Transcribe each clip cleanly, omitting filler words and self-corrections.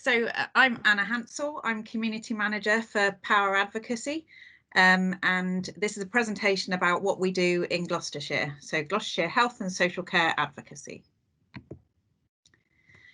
So I'm Anna Hansel. I'm Community Manager for POhWER Advocacy, and this is a presentation about what we do in Gloucestershire, so Gloucestershire Health and Social Care Advocacy.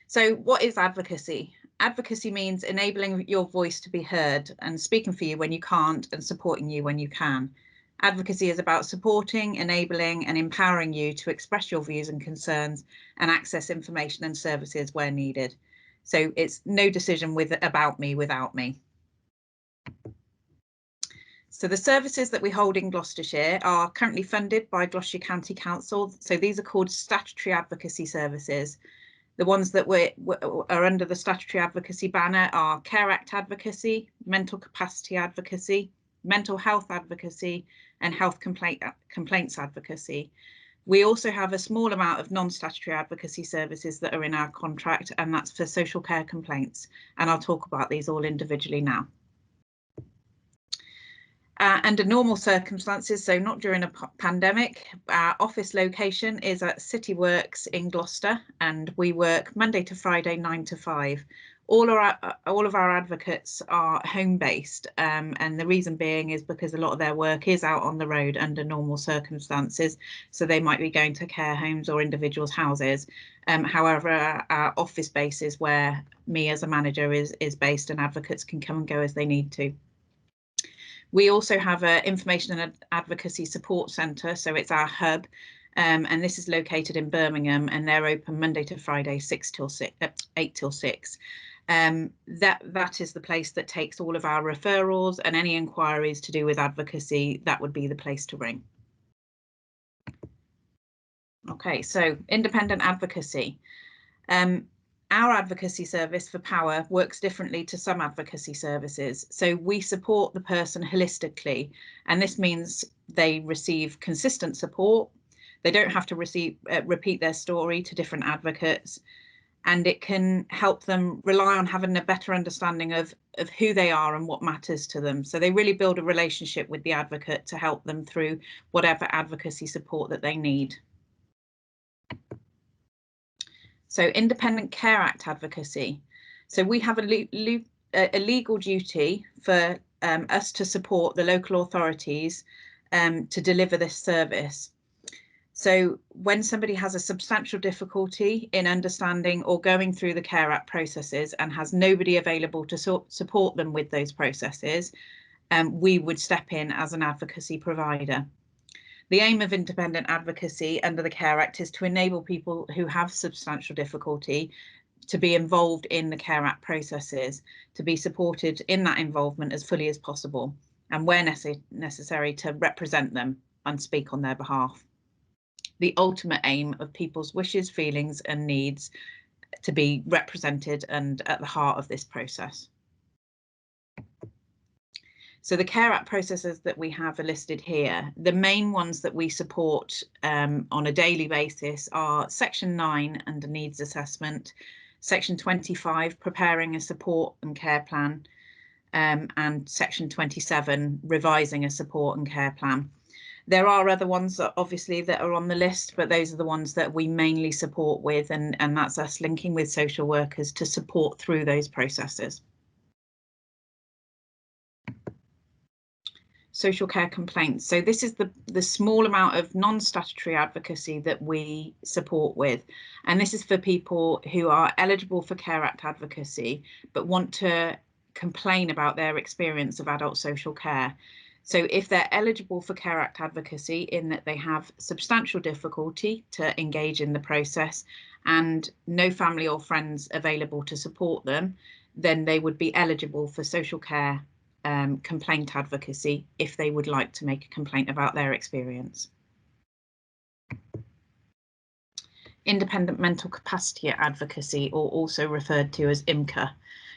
So what is advocacy? Advocacy means enabling your voice to be heard and speaking for you when you can't and supporting you when you can. Advocacy is about supporting, enabling and empowering you to express your views and concerns and access information and services where needed. So it's no decision about me without me. So the services that we hold in Gloucestershire are currently funded by Gloucestershire County Council. So these are called statutory advocacy services. The ones that are under the statutory advocacy banner are Care Act Advocacy, Mental Capacity Advocacy, Mental Health Advocacy, and Health Complaints Advocacy. We also have a small amount of non-statutory advocacy services that are in our contract, and that's for social care complaints. And I'll talk about these all individually now. Under normal circumstances, so not during a pandemic, our office location is at City Works in Gloucester, and we work Monday to Friday, 9 to 5. All of our advocates are home-based, and the reason being is because a lot of their work is out on the road under normal circumstances, so they might be going to care homes or individuals' houses. However, our office base is where me as a manager is based, and advocates can come and go as they need to. We also have an information and advocacy support centre, so it's our hub, and this is located in Birmingham, and they're open Monday to Friday, 8 till 6. That is the place that takes all of our referrals and any inquiries to do with advocacy. That would be the place to ring. Okay, so independent advocacy. Our advocacy service for POhWER works differently to some advocacy services. So we support the person holistically, and this means they receive consistent support. They don't have to repeat their story to different advocates, and it can help them rely on having a better understanding of who they are and what matters to them. So they really build a relationship with the advocate to help them through whatever advocacy support that they need. So Independent Care Act Advocacy. So we have a legal duty for us to support the local authorities to deliver this service. So when somebody has a substantial difficulty in understanding or going through the Care Act processes and has nobody available to support them with those processes, we would step in as an advocacy provider. The aim of independent advocacy under the Care Act is to enable people who have substantial difficulty to be involved in the Care Act processes, to be supported in that involvement as fully as possible, and where necessary to represent them and speak on their behalf. The ultimate aim of people's wishes, feelings and needs to be represented and at the heart of this process. So the Care Act processes that we have are listed here. The main ones that we support on a daily basis are Section 9 under needs assessment, Section 25 preparing a support and care plan, and Section 27 revising a support and care plan. There are other ones obviously that are on the list, but those are the ones that we mainly support with, and that's us linking with social workers to support through those processes. Social care complaints. So this is the small amount of non-statutory advocacy that we support with, and this is for people who are eligible for Care Act advocacy but want to complain about their experience of adult social care. So if they're eligible for Care Act advocacy in that they have substantial difficulty to engage in the process and no family or friends available to support them, then they would be eligible for social care complaint advocacy if they would like to make a complaint about their experience. Independent mental capacity advocacy, or also referred to as IMCA.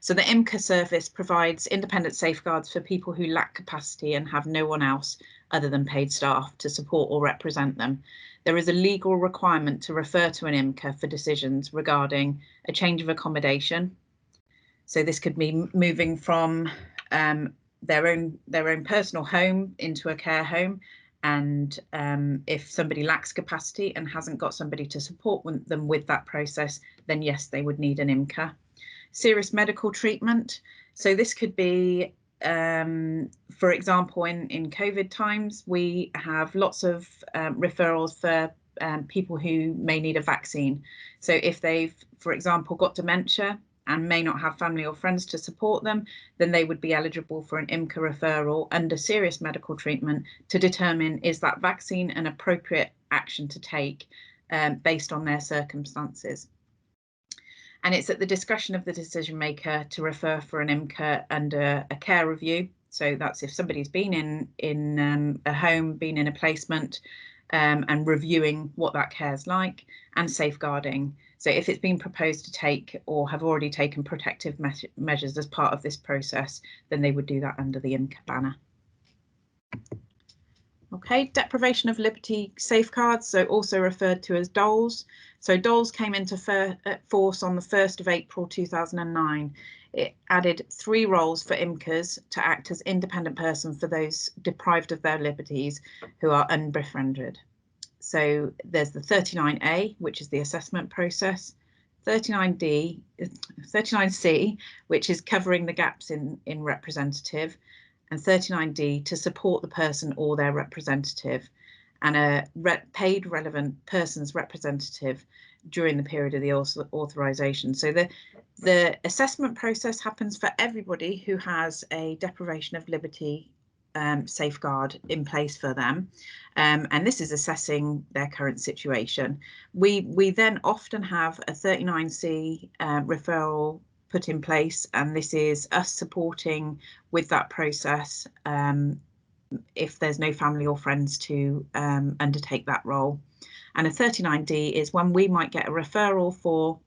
So the IMCA service provides independent safeguards for people who lack capacity and have no one else other than paid staff to support or represent them. There is a legal requirement to refer to an IMCA for decisions regarding a change of accommodation. So this could be moving from their own personal home into a care home, and if somebody lacks capacity and hasn't got somebody to support them with that process, then yes, they would need an IMCA. Serious medical treatment. So this could be, for example, in COVID times, we have lots of referrals for people who may need a vaccine. So if they've, for example, got dementia and may not have family or friends to support them, then they would be eligible for an IMCA referral under serious medical treatment to determine, is that vaccine an appropriate action to take based on their circumstances. And it's at the discretion of the decision maker to refer for an IMCA under a care review. So that's if somebody's been in a home, been in a placement, and reviewing what that care is like, and safeguarding. So if it's been proposed to take or have already taken protective measures as part of this process, then they would do that under the IMCA banner. Okay, deprivation of liberty safeguards, so also referred to as DOLS. So DOLS came into force on the 1st of April 2009. It added 3 roles for IMCAs to act as independent person for those deprived of their liberties who are unbefriended. So there's the 39A, which is the assessment process, 39C, which is covering the gaps in representative, and 39D to support the person or their representative, and a paid relevant person's representative during the period of the authorisation. So the assessment process happens for everybody who has a deprivation of liberty safeguard in place for them, and this is assessing their current situation. We then often have a 39C referral put in place, and this is us supporting with that process if there's no family or friends to undertake that role. And a 39D is when we might get a referral for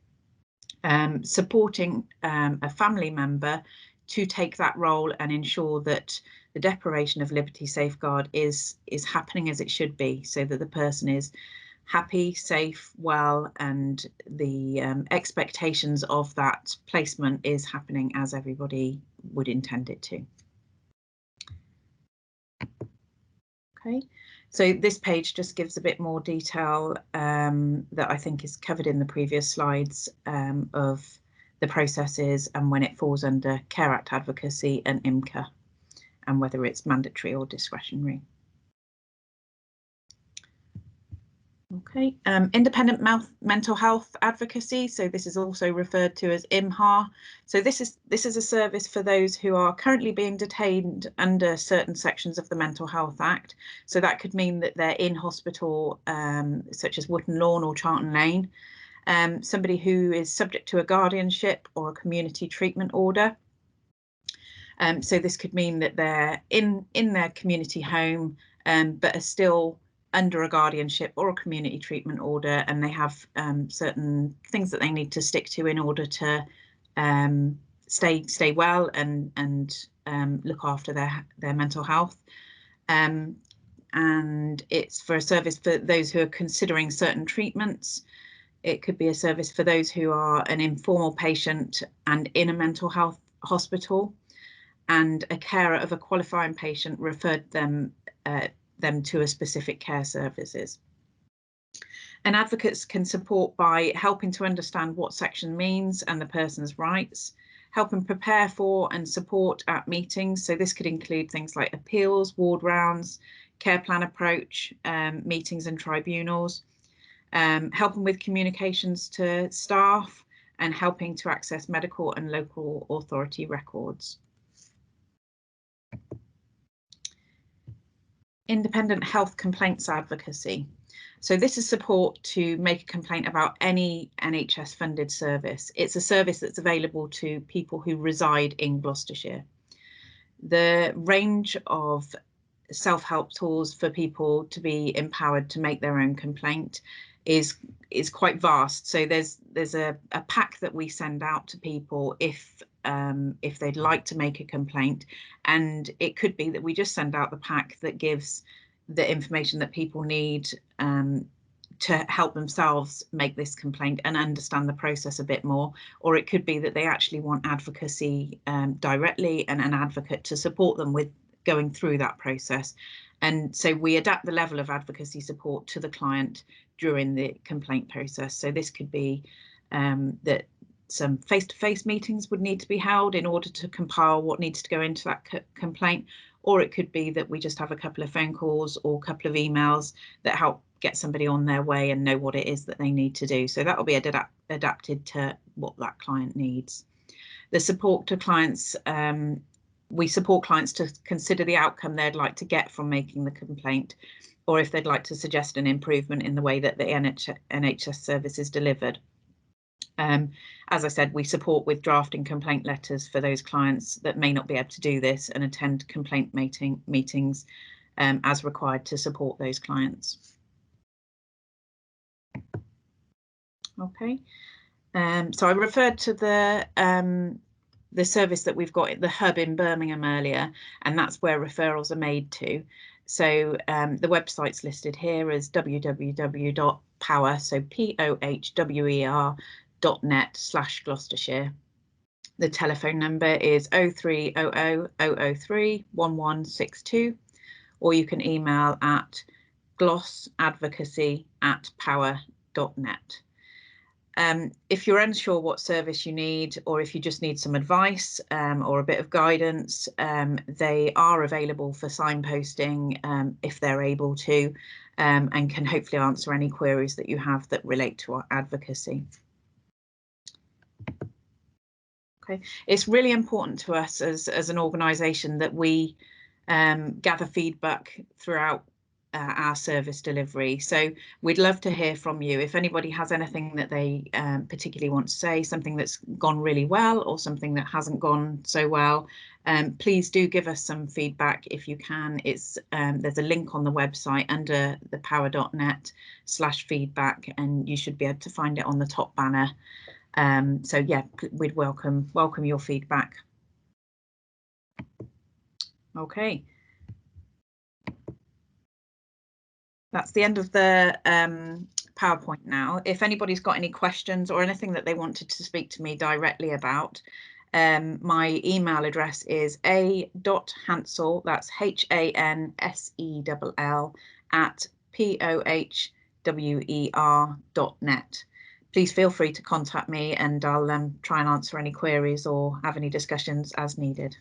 supporting a family member to take that role and ensure that the deprivation of liberty safeguard is happening as it should be, so that the person is happy, safe, well, and the expectations of that placement is happening as everybody would intend it to. Okay, so this page just gives a bit more detail that I think is covered in the previous slides of the processes and when it falls under Care Act Advocacy and IMCA, and whether it's mandatory or discretionary. Okay, independent mental health advocacy. So this is also referred to as IMHA. So this is a service for those who are currently being detained under certain sections of the Mental Health Act. So that could mean that they're in hospital, such as Wootton Lawn or Charlton Lane. Somebody who is subject to a guardianship or a community treatment order. So this could mean that they're in their community home, but are still under a guardianship or a community treatment order, and they have certain things that they need to stick to in order to stay well and look after their mental health. And it's for a service for those who are considering certain treatments. It could be a service for those who are an informal patient and in a mental health hospital, and a carer of a qualifying patient referred them to a specific care services. And advocates can support by helping to understand what section means and the person's rights, helping prepare for and support at meetings. So this could include things like appeals, ward rounds, care plan approach, meetings and tribunals, helping with communications to staff, and helping to access medical and local authority records. Independent health complaints advocacy. So this is support to make a complaint about any NHS funded service. It's a service that's available to people who reside in Gloucestershire. The range of self-help tools for people to be empowered to make their own complaint is quite vast. So there's a pack that we send out to people if they'd like to make a complaint, and it could be that we just send out the pack that gives the information that people need to help themselves make this complaint and understand the process a bit more, or it could be that they actually want advocacy directly and an advocate to support them with going through that process. And so we adapt the level of advocacy support to the client during the complaint process. So this could be that some face-to-face meetings would need to be held in order to compile what needs to go into that complaint, or it could be that we just have a couple of phone calls or a couple of emails that help get somebody on their way and know what it is that they need to do. So that will be adapted to what that client needs. The support to clients, we support clients to consider the outcome they'd like to get from making the complaint, or if they'd like to suggest an improvement in the way that the NHS service is delivered. As I said, we support with drafting complaint letters for those clients that may not be able to do this, and attend complaint meetings as required to support those clients. Okay, so I referred to the service that we've got at the hub in Birmingham earlier, and that's where referrals are made to. So the website's listed here as www.POhWER, so POhWER.net/Gloucestershire. The telephone number is 0300 003 1162, or you can email at glossadvocacy@POhWER.net. If you're unsure what service you need, or if you just need some advice or a bit of guidance, they are available for signposting if they're able to, and can hopefully answer any queries that you have that relate to our advocacy. Okay, it's really important to us as an organisation that we gather feedback throughout our service delivery. So we'd love to hear from you. If anybody has anything that they particularly want to say, something that's gone really well or something that hasn't gone so well, please do give us some feedback if you can. It's there's a link on the website under the POhWER.net/feedback, and you should be able to find it on the top banner. So yeah, we'd welcome your feedback. Okay. That's the end of the PowerPoint now. If anybody's got any questions or anything that they wanted to speak to me directly about, my email address is a.hansell, that's HANSELL, @POhWER.net. Please feel free to contact me, and I'll try and answer any queries or have any discussions as needed.